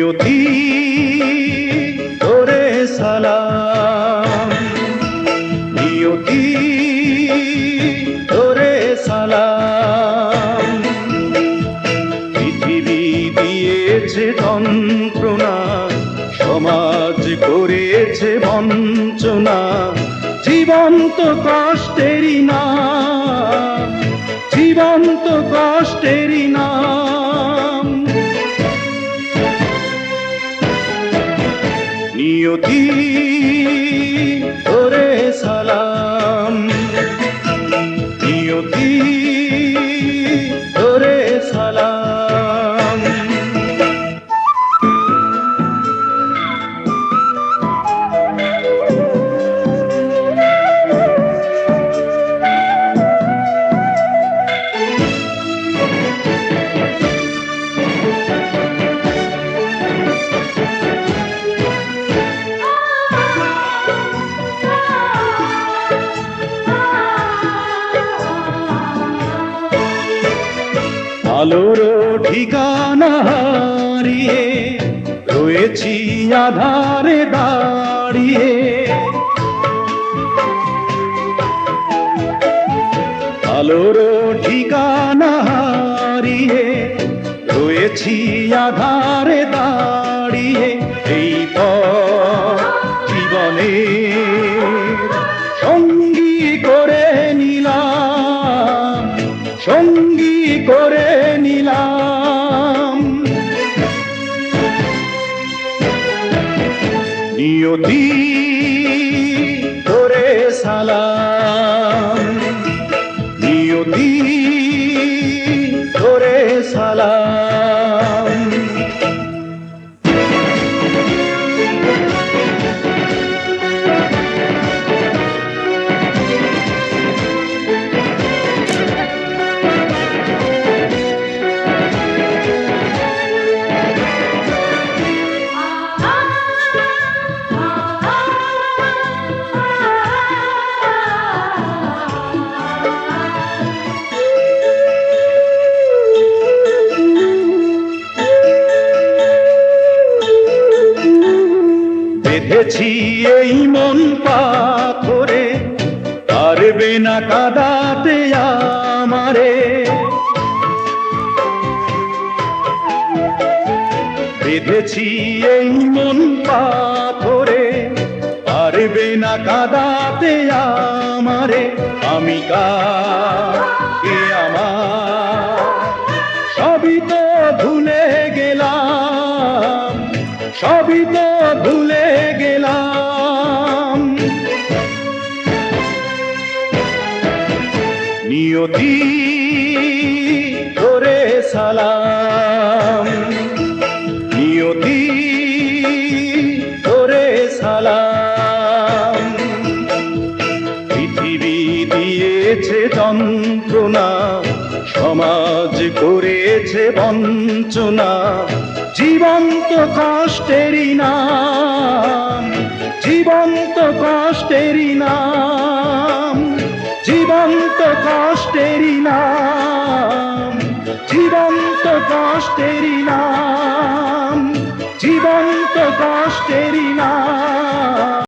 নিয়তি তোরে সালাম, নিয়তি তোরে সালাম। পৃথিবী দিয়েছে যন্ত্রণা, সমাজ করেছে বঞ্চনা, জীবন্ত কষ্টেরই নাম, জীবন্ত কষ্টেরই নাম। নিয়তি তোরে সালাম, নিয়তি তোরে সালাম। আলোর ঠিকানা হারিয়ে রয়েছি আধারে দাঁড়িয়ে, আলোর ঠিকানা হারিয়ে রয়েছি আধারে দাঁড়িয়ে। এই পথ জীবনের সঙ্গী করে নিলাম, সঙ্গী করে নিলাম। নিয়তি তোরে সালাম, নিয়তি তোরে সালাম। বেঁধেছি এই মন পাথরে, পারবে না কাঁদাতে আমারে। বেঁধেছি এই মন পাথরে, পারবে না কাঁদাতে আমারে। আমি কাকে আমার সবই তো ভুলে গেলাম, সবই তো ভুলে গেলাম। নিয়তি তোরে সালাম, নিয়তি তোরে সালাম। পৃথিবী দিয়েছে যন্ত্রণা, সমাজ করেছে বঞ্চনা, জীবন্ত কষ্টেরই নাম, জীবন্ত কষ্টেরই নাম, জীবন্ত কষ্টেরই নাম, জীবন্ত কষ্টেরই নাম, জীবন্ত কষ্টেরই নাম।